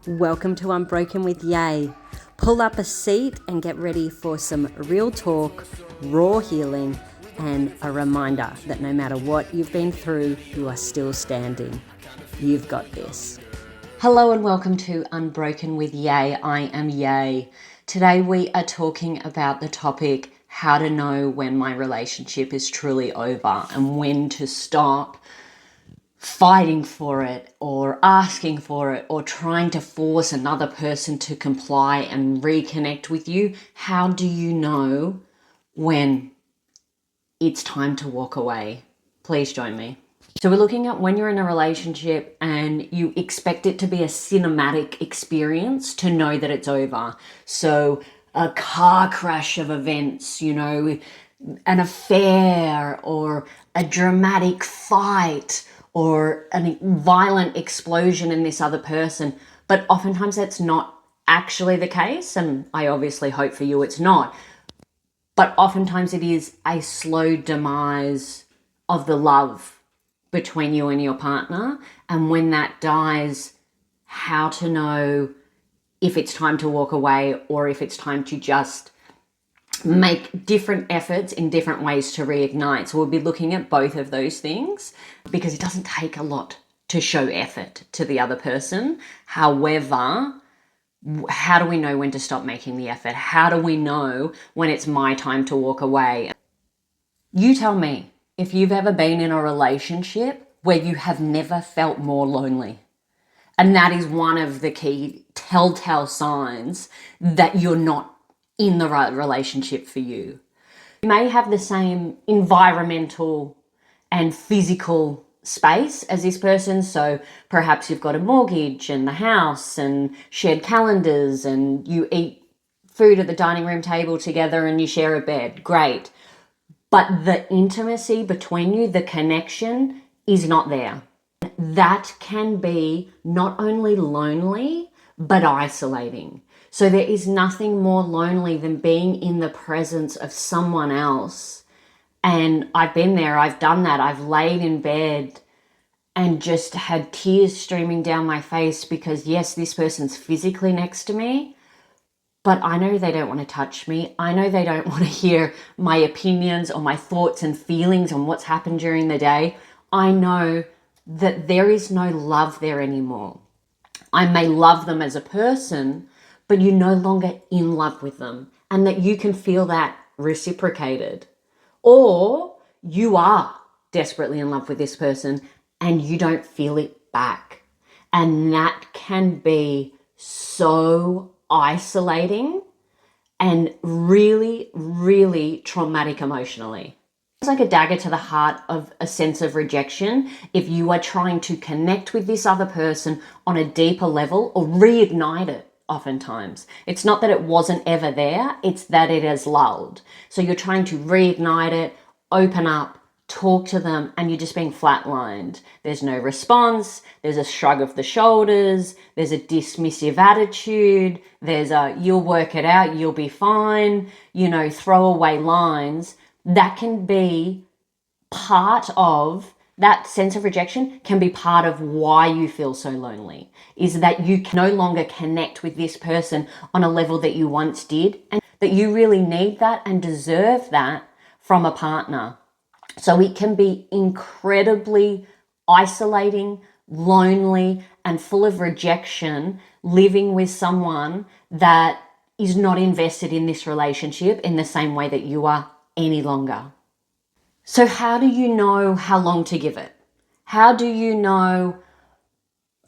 Welcome to Unbroken with Yay. Pull up a seat and get ready for some real talk, raw healing, and a reminder that no matter what you've been through, you are still standing. You've got this. Hello and welcome to Unbroken with Yay. I am Yay. Today we are talking about the topic, how to know when my relationship is truly over and when to stop fighting for it or asking for it or trying to force another person to comply and reconnect with you. How do you know when it's time to walk away? Please join me. So we're looking at when you're in a relationship and you expect it to be a cinematic experience to know that it's over. So a car crash of events, an affair or a dramatic fight or a violent explosion in this other person. But oftentimes that's not actually the case. And I obviously hope for you it's not. But oftentimes it is a slow demise of the love between you and your partner. And when that dies, how to know if it's time to walk away or if it's time to just make different efforts in different ways to reignite. So we'll be looking at both of those things because it doesn't take a lot to show effort to the other person. However, how do we know when to stop making the effort? How do we know when it's my time to walk away? You tell me if you've ever been in a relationship where you have never felt more lonely. And that is one of the key telltale signs that you're not in the right relationship for you. You may have the same environmental and physical space as this person. So perhaps you've got a mortgage and the house and shared calendars and you eat food at the dining room table together and you share a bed. Great. But the intimacy between you, the connection is not there. That can be not only lonely, but isolating. So there is nothing more lonely than being in the presence of someone else. And I've been there, I've done that. I've laid in bed and just had tears streaming down my face because yes, this person's physically next to me, but I know they don't want to touch me. I know they don't want to hear my opinions or my thoughts and feelings on what's happened during the day. I know that there is no love there anymore. I may love them as a person, but you're no longer in love with them, and that you can feel that reciprocated. Or you are desperately in love with this person and you don't feel it back. And that can be so isolating and really, really traumatic emotionally. It's like a dagger to the heart of a sense of rejection if you are trying to connect with this other person on a deeper level or reignite it. Oftentimes, it's not that it wasn't ever there, it's that it has lulled. So you're trying to reignite it, open up, talk to them, and you're just being flatlined. There's no response, there's a shrug of the shoulders, there's a dismissive attitude, there's a you'll work it out, you'll be fine, throwaway lines. That can be part of that sense of rejection, can be part of why you feel so lonely, is that you can no longer connect with this person on a level that you once did, and that you really need that and deserve that from a partner. So it can be incredibly isolating, lonely, and full of rejection living with someone that is not invested in this relationship in the same way that you are any longer. So how do you know how long to give it? How do you know,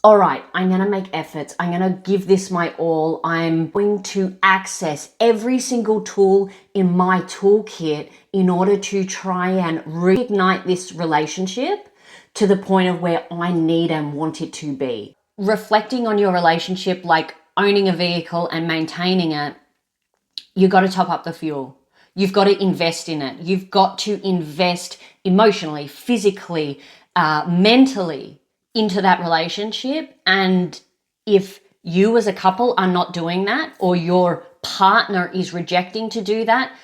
all right, I'm going to make efforts. I'm going to give this my all. I'm going to access every single tool in my toolkit in order to try and reignite this relationship to the point of where I need and want it to be. Reflecting on your relationship like owning a vehicle and maintaining it, you got to top up the fuel. You've got to invest in it. You've got to invest emotionally, physically, mentally into that relationship. And if you as a couple are not doing that, or your partner is rejecting to do that,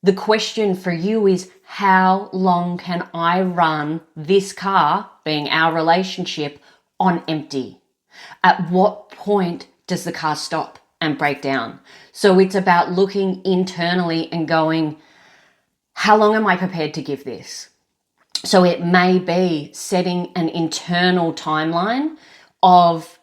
the question for you is, how long can I run this car, being our relationship, on empty? At what point does the car stop and break down? So it's about looking internally and going, how long am I prepared to give this? So it may be setting an internal timeline of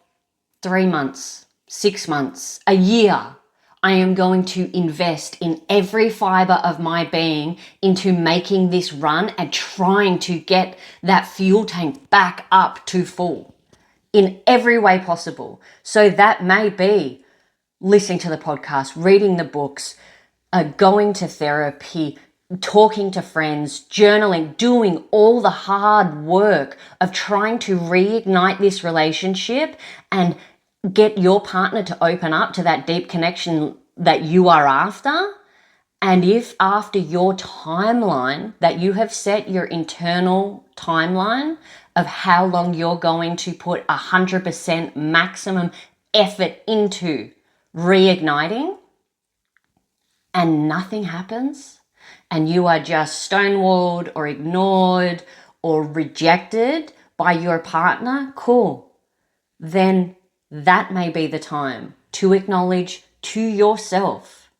3 months, 6 months, a year. I am going to invest in every fiber of my being into making this run and trying to get that fuel tank back up to full in every way possible. So that may be listening to the podcast, reading the books, going to therapy, talking to friends, journaling, doing all the hard work of trying to reignite this relationship and get your partner to open up to that deep connection that you are after. And if after your timeline that you have set, your internal timeline of how long you're going to put 100% maximum effort into reigniting, and nothing happens, and you are just stonewalled or ignored or rejected by your partner, cool. Then that may be the time to acknowledge to yourself,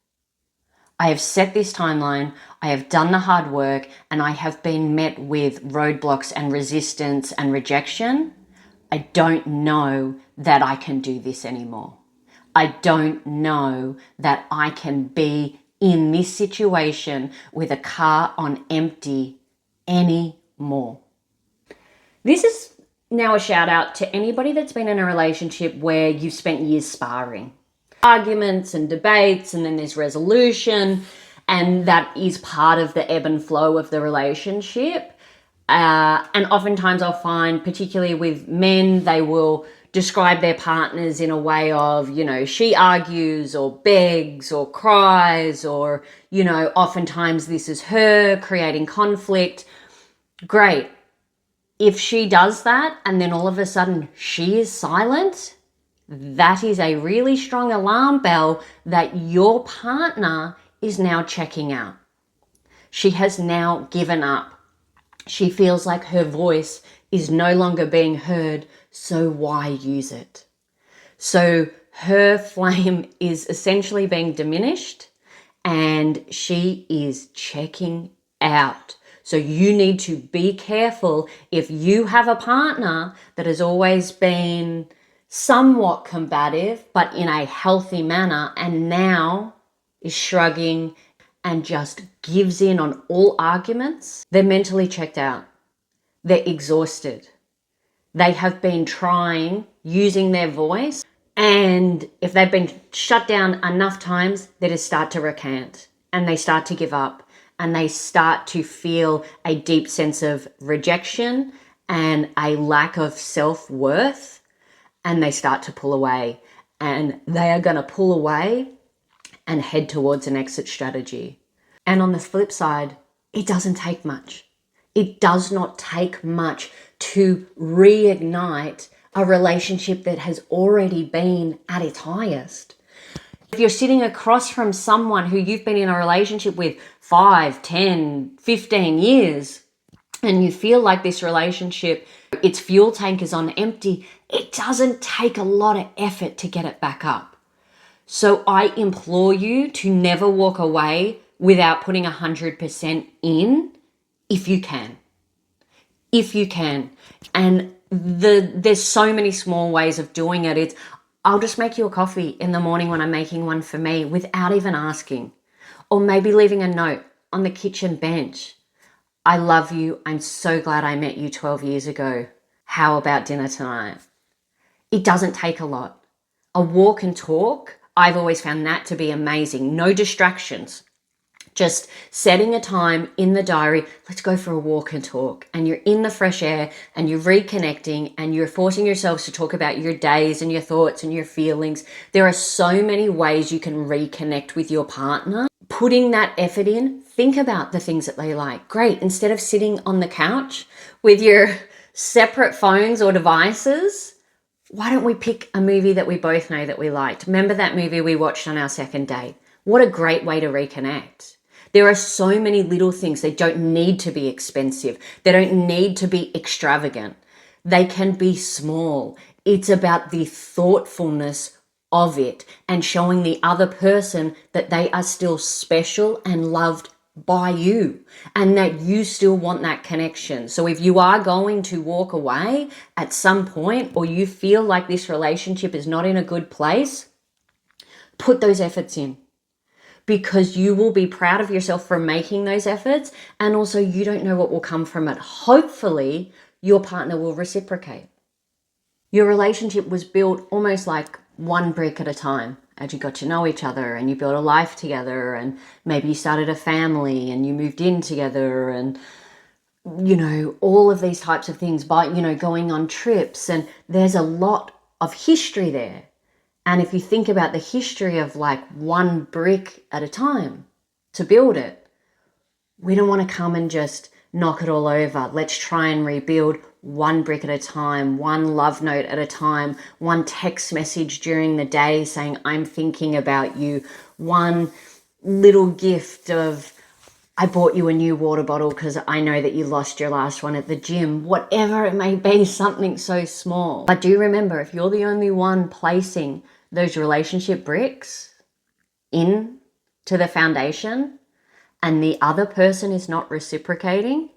I have set this timeline, I have done the hard work, and I have been met with roadblocks and resistance and rejection. I don't know that I can do this anymore. I don't know that I can be in this situation with a car on empty anymore. This is now a shout out to anybody that's been in a relationship where you've spent years sparring. Arguments and debates, and then there's resolution, and that is part of the ebb and flow of the relationship. And oftentimes I'll find, particularly with men, they will describe their partners in a way of, she argues or begs or cries, or, oftentimes this is her creating conflict. Great. If she does that and then all of a sudden she is silent, that is a really strong alarm bell that your partner is now checking out. She has now given up. She feels like her voice is no longer being heard, so why use it? So her flame is essentially being diminished and she is checking out. So you need to be careful if you have a partner that has always been somewhat combative, but in a healthy manner, and now is shrugging and just gives in on all arguments. They're mentally checked out. They're exhausted. They have been trying, using their voice, and if they've been shut down enough times, they just start to recant and they start to give up and they start to feel a deep sense of rejection and a lack of self-worth, and they start to pull away, and they are going to pull away and head towards an exit strategy. And on the flip side, it doesn't take much. It does not take much to reignite a relationship that has already been at its highest. If you're sitting across from someone who you've been in a relationship with 5, 10, 15 years, and you feel like this relationship, its fuel tank is on empty, it doesn't take a lot of effort to get it back up. So I implore you to never walk away without putting 100% in, if you can. If you can. And there's so many small ways of doing it. I'll just make you a coffee in the morning when I'm making one for me without even asking. Or maybe leaving a note on the kitchen bench. I love you. I'm so glad I met you 12 years ago. How about dinner tonight? It doesn't take a lot. A walk and talk, I've always found that to be amazing. No distractions. Just setting a time in the diary, let's go for a walk and talk. And you're in the fresh air and you're reconnecting and you're forcing yourselves to talk about your days and your thoughts and your feelings. There are so many ways you can reconnect with your partner. Putting that effort in, think about the things that they like. Great. Instead of sitting on the couch with your separate phones or devices, why don't we pick a movie that we both know that we liked? Remember that movie we watched on our second date? What a great way to reconnect. There are so many little things. They don't need to be expensive. They don't need to be extravagant. They can be small. it's about the thoughtfulness of it and showing the other person that they are still special and loved by you and that you still want that connection. So if you are going to walk away at some point or you feel like this relationship is not in a good place, put those efforts in, because you will be proud of yourself for making those efforts, and also you don't know what will come from it. Hopefully your partner will reciprocate. Your relationship was built almost like one brick at a time as you got to know each other and you built a life together, and maybe you started a family and you moved in together, and all of these types of things, by going on trips, and there's a lot of history there. And if you think about the history of like one brick at a time to build it, we don't want to come and just knock it all over. Let's try and rebuild one brick at a time, one love note at a time, one text message during the day saying, I'm thinking about you, one little gift of, I bought you a new water bottle because I know that you lost your last one at the gym, whatever it may be, something so small. But do remember, if you're the only one placing those relationship bricks in to the foundation and the other person is not reciprocating,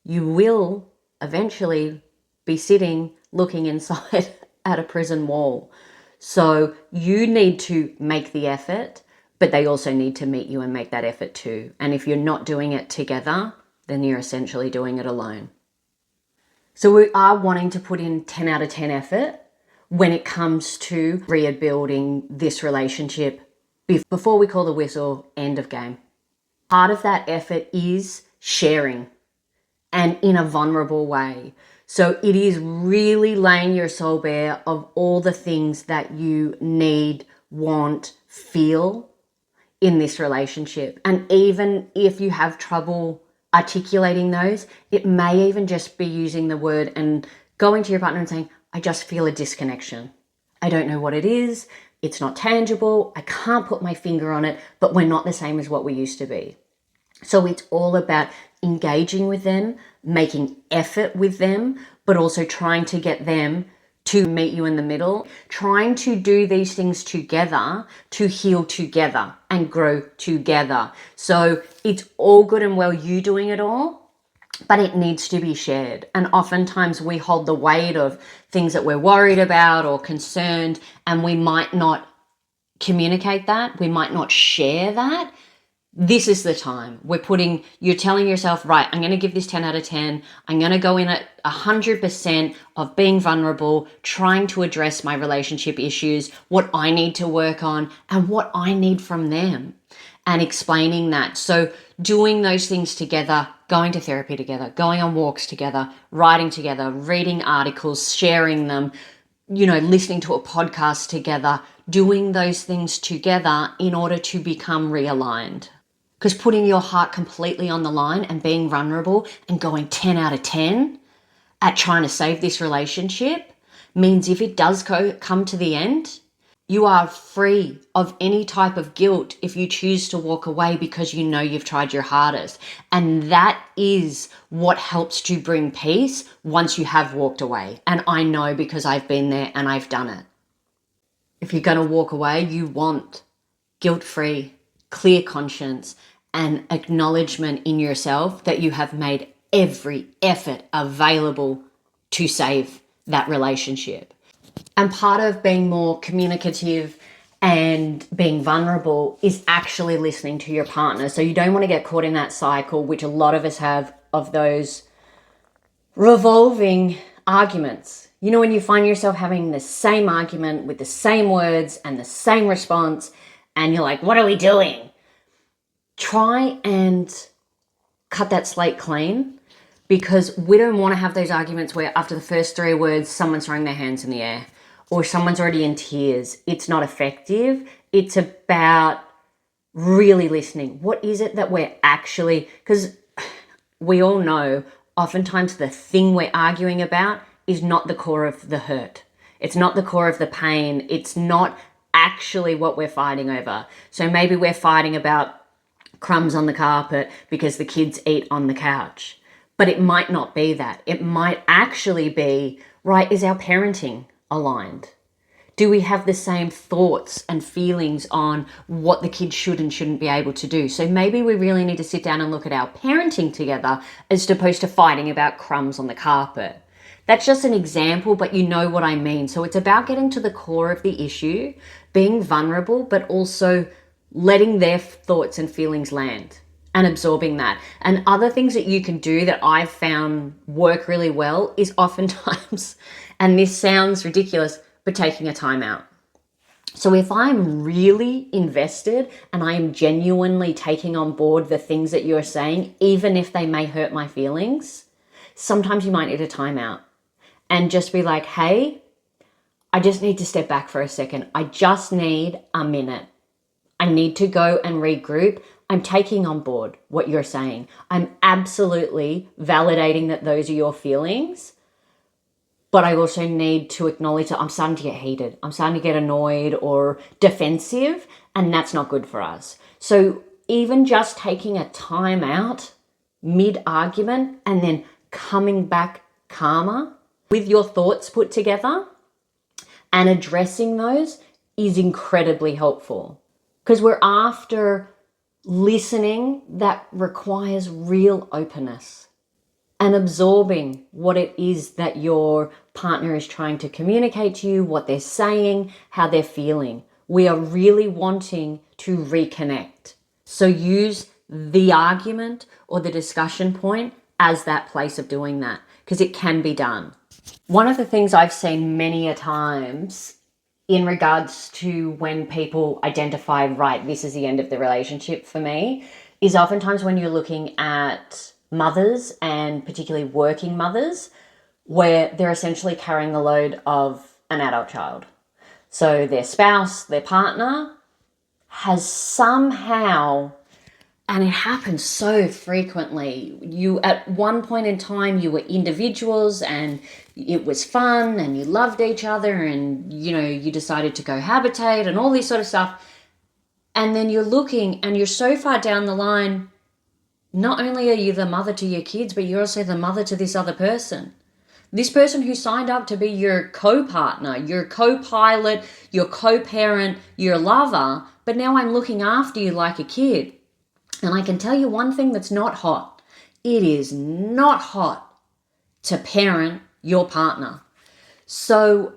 you will eventually be sitting looking inside at a prison wall. So you need to make the effort, but they also need to meet you and make that effort too. And if you're not doing it together, then you're essentially doing it alone. So we are wanting to put in 10 out of 10 effort when it comes to rebuilding this relationship before we call the whistle, end of game. Part of that effort is sharing, and in a vulnerable way. So it is really laying your soul bare of all the things that you need, want, feel in this relationship. And even if you have trouble articulating those, it may even just be using the word and going to your partner and saying, I just feel a disconnection. I don't know what it is. It's not tangible. I can't put my finger on it, but we're not the same as what we used to be. So it's all about engaging with them, making effort with them, but also trying to get them to meet you in the middle, trying to do these things together to heal together and grow together. So it's all good and well you doing it all, but it needs to be shared. And oftentimes we hold the weight of things that we're worried about or concerned, and we might not communicate that. We might not share that. This is the time. You're telling yourself, right, I'm going to give this 10 out of 10. I'm going to go in at 100% of being vulnerable, trying to address my relationship issues, what I need to work on, and what I need from them, and explaining that. So doing those things together, going to therapy together, going on walks together, writing together, reading articles, sharing them, listening to a podcast together, doing those things together in order to become realigned. Because putting your heart completely on the line and being vulnerable and going 10 out of 10 at trying to save this relationship means if it does come to the end, you are free of any type of guilt if you choose to walk away because you know you've tried your hardest. And that is what helps to bring peace once you have walked away. And I know because I've been there and I've done it. If you're going to walk away, you want guilt-free, clear conscience, and acknowledgement in yourself that you have made every effort available to save that relationship. And part of being more communicative and being vulnerable is actually listening to your partner. So you don't want to get caught in that cycle, which a lot of us have, of those revolving arguments. When you find yourself having the same argument with the same words and the same response, and you're like, what are we doing? Try and cut that slate clean, because we don't want to have those arguments where after the first 3 words, someone's throwing their hands in the air or someone's already in tears. It's not effective. It's about really listening. What is it that we're actually, because we all know oftentimes the thing we're arguing about is not the core of the hurt. It's not the core of the pain. It's not actually what we're fighting over. So maybe we're fighting about crumbs on the carpet because the kids eat on the couch. But it might not be that. It might actually be, right, is our parenting aligned? Do we have the same thoughts and feelings on what the kids should and shouldn't be able to do? So maybe we really need to sit down and look at our parenting together as opposed to fighting about crumbs on the carpet. That's just an example, but you know what I mean. So it's about getting to the core of the issue, being vulnerable, but also letting their thoughts and feelings land and absorbing that. And other things that you can do that I've found work really well is oftentimes, and this sounds ridiculous, but taking a time out. So if I'm really invested and I am genuinely taking on board the things that you're saying, even if they may hurt my feelings, sometimes you might need a timeout and just be like, hey, I just need to step back for a second. I just need a minute. I need to go and regroup. I'm taking on board what you're saying. I'm absolutely validating that those are your feelings. But I also need to acknowledge that I'm starting to get heated. I'm starting to get annoyed or defensive, and that's not good for us. So even just taking a time out mid-argument and then coming back calmer with your thoughts put together and addressing those is incredibly helpful. Because we're after listening that requires real openness and absorbing what it is that your partner is trying to communicate to you, what they're saying, how they're feeling. We are really wanting to reconnect. So use the argument or the discussion point as that place of doing that, because it can be done. One of the things I've seen many a times in regards to when people identify, right, this is the end of the relationship for me, is oftentimes when you're looking at mothers and particularly working mothers where they're essentially carrying the load of an adult child. So their spouse, their partner has somehow, and it happens so frequently, you at one point in time you were individuals and it was fun and you loved each other and you decided to cohabitate and all this sort of stuff, and then you're looking and you're so far down the line, not only are you the mother to your kids, but you're also the mother to this other person. This person who signed up to be your co-partner, your co-pilot, your co-parent, your lover, but now I'm looking after you like a kid. And I can tell you one thing that's not hot. It is not hot to parent your partner. So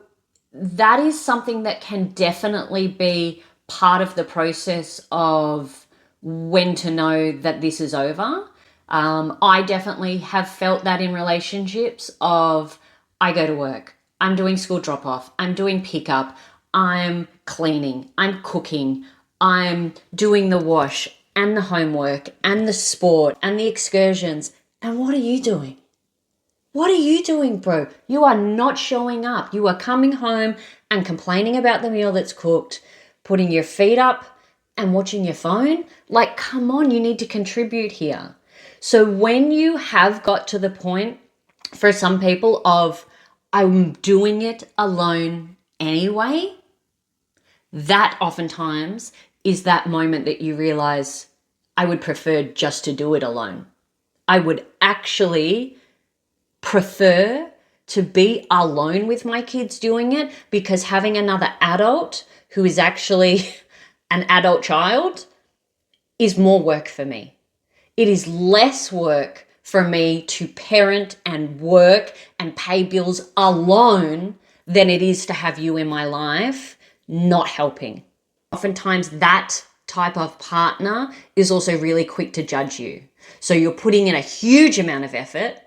that is something that can definitely be part of the process of when to know that this is over. I definitely have felt that in relationships of I go to work, I'm doing school drop off, I'm doing pickup, I'm cleaning, I'm cooking, I'm doing the wash and the homework and the sport and the excursions. And what are you doing? What are you doing, bro? You are not showing up. You are coming home and complaining about the meal that's cooked, putting your feet up and watching your phone. Like, come on, you need to contribute here. So when you have got to the point, for some people, of I'm doing it alone anyway, that oftentimes is that moment that you realize I would prefer just to do it alone. I would actually prefer to be alone with my kids doing it, because having another adult who is actually an adult child is more work for me. It is less work for me to parent and work and pay bills alone than it is to have you in my life not helping. Oftentimes that type of partner is also really quick to judge you. So you're putting in a huge amount of effort.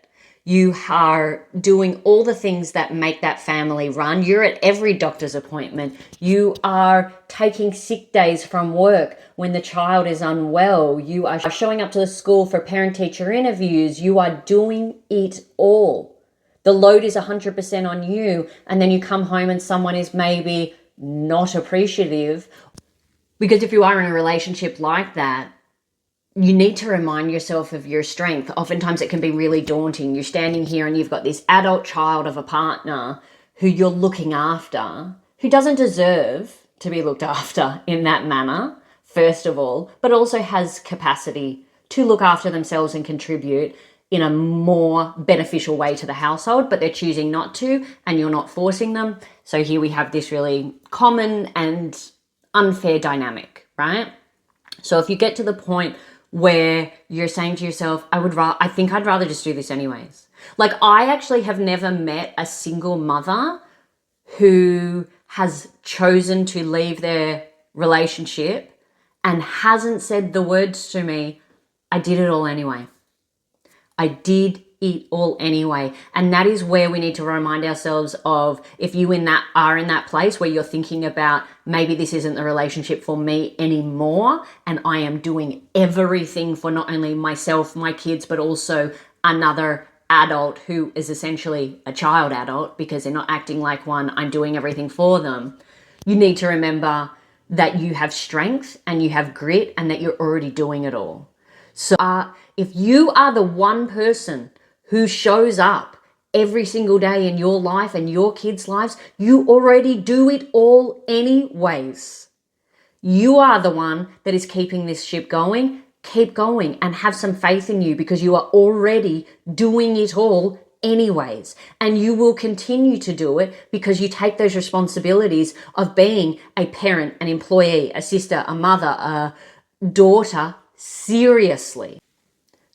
You are doing all the things that make that family run. You're at every doctor's appointment. You are taking sick days from work when the child is unwell. You are showing up to the school for parent-teacher interviews. You are doing it all. The load is 100% on you. And then you come home and someone is maybe not appreciative. Because if you are in a relationship like that, you need to remind yourself of your strength. Oftentimes it can be really daunting. You're standing here and you've got this adult child of a partner who you're looking after, who doesn't deserve to be looked after in that manner, first of all, but also has capacity to look after themselves and contribute. in a more beneficial way to the household, but they're choosing not to, and you're not forcing them. So here we have this really common and unfair dynamic, right? So if you get to the point where you're saying to yourself, I think I'd rather just do this anyways. Like, I actually have never met a single mother who has chosen to leave their relationship and hasn't said the words to me, I did it all anyway. I did it all anyway. And that is where we need to remind ourselves of, if you are in that place where you're thinking about, maybe this isn't the relationship for me anymore, and I am doing everything for not only myself, my kids, but also another adult who is essentially a child adult, because they're not acting like one, I'm doing everything for them. You need to remember that you have strength and you have grit and that you're already doing it all. So if you are the one person who shows up every single day in your life and your kids' lives, you already do it all anyways. You are the one that is keeping this ship going. Keep going and have some faith in you, because you are already doing it all anyways. And you will continue to do it because you take those responsibilities of being a parent, an employee, a sister, a mother, a daughter seriously.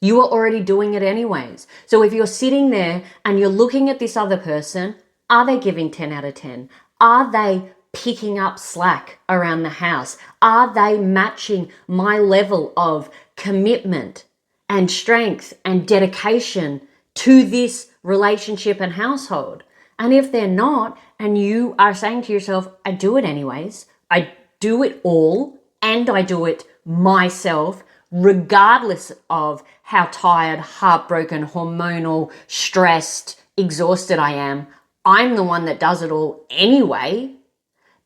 You are already doing it anyways. So if you're sitting there and you're looking at this other person, are they giving 10 out of 10? Are they picking up slack around the house? Are they matching my level of commitment and strength and dedication to this relationship and household? And if they're not, and you are saying to yourself, I do it anyways, I do it all, and I do it myself, regardless of how tired, heartbroken, hormonal, stressed, exhausted I am, I'm the one that does it all anyway,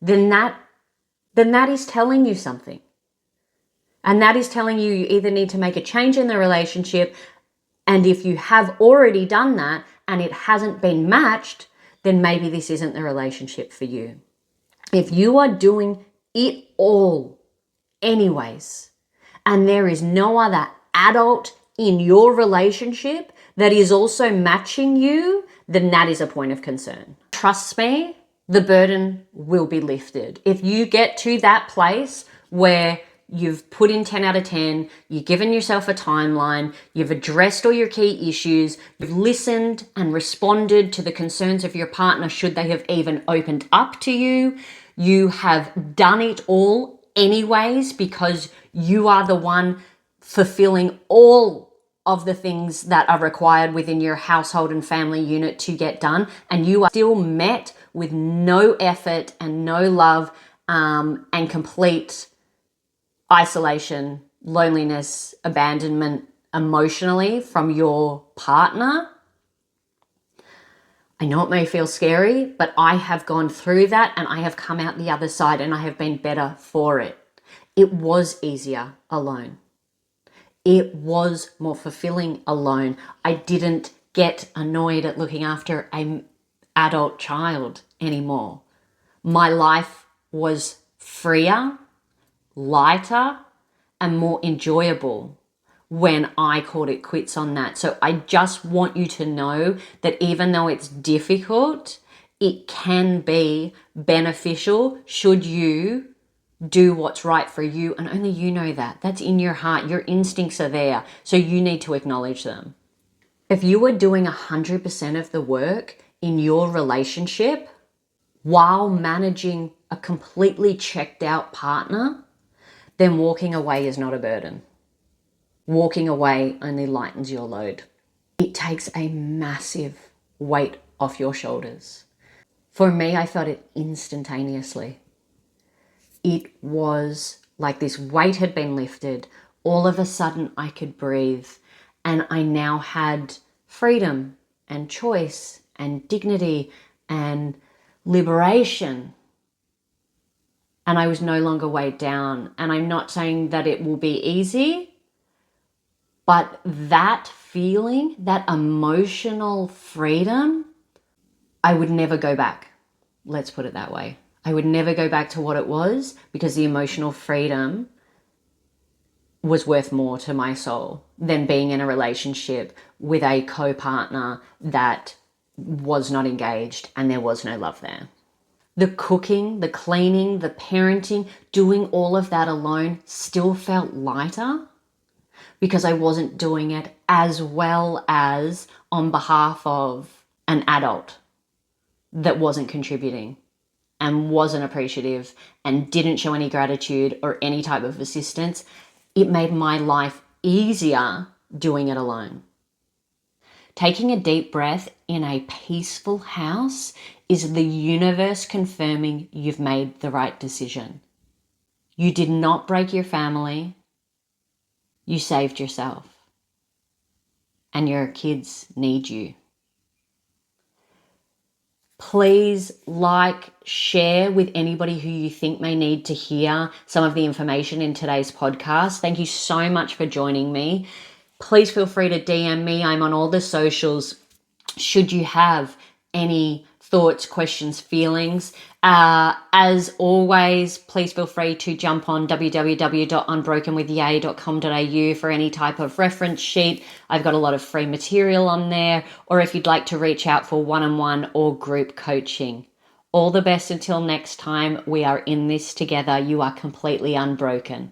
then that is telling you something. And that is telling you either need to make a change in the relationship, and if you have already done that and it hasn't been matched, then maybe this isn't the relationship for you. If you are doing it all anyways, and there is no other adult in your relationship that is also matching you, then that is a point of concern. Trust me, the burden will be lifted. If you get to that place where you've put in 10 out of 10, you've given yourself a timeline, you've addressed all your key issues, you've listened and responded to the concerns of your partner should they have even opened up to you, you have done it all anyways because you are the one fulfilling all of the things that are required within your household and family unit to get done, and you are still met with no effort and no love and complete isolation, loneliness, abandonment emotionally from your partner. I know it may feel scary, but I have gone through that and I have come out the other side and I have been better for it. It was easier alone. It was more fulfilling alone. I didn't get annoyed at looking after an adult child anymore. My life was freer, lighter, and more enjoyable when I called it quits on that. So I just want you to know that even though it's difficult, it can be beneficial should you do what's right for you, and only you know that. That's in your heart. Your instincts are there, so you need to acknowledge them. If you are doing 100% of the work in your relationship while managing a completely checked out partner, then walking away is not a burden. Walking away only lightens your load. It takes a massive weight off your shoulders. For me, I felt it instantaneously. It was like this weight had been lifted. All of a sudden I could breathe, and I now had freedom and choice and dignity and liberation. And I was no longer weighed down. And I'm not saying that it will be easy, but that feeling, that emotional freedom, I would never go back. Let's put it that way. I would never go back to what it was, because the emotional freedom was worth more to my soul than being in a relationship with a co-partner that was not engaged and there was no love there. The cooking, the cleaning, the parenting, doing all of that alone still felt lighter because I wasn't doing it as well as on behalf of an adult that wasn't contributing and wasn't appreciative and didn't show any gratitude or any type of assistance. It made my life easier doing it alone. Taking a deep breath in a peaceful house is the universe confirming you've made the right decision. You did not break your family. You saved yourself. And your kids need you. Please like, share with anybody who you think may need to hear some of the information in today's podcast. Thank you so much for joining me. Please feel free to DM me. I'm on all the socials. Should you have any thoughts, questions, feelings, as always, please feel free to jump on www.unbrokenwithyay.com.au for any type of reference sheet. I've got a lot of free material on there, or if you'd like to reach out for one-on-one or group coaching. All the best until next time. We are in this together. You are completely unbroken.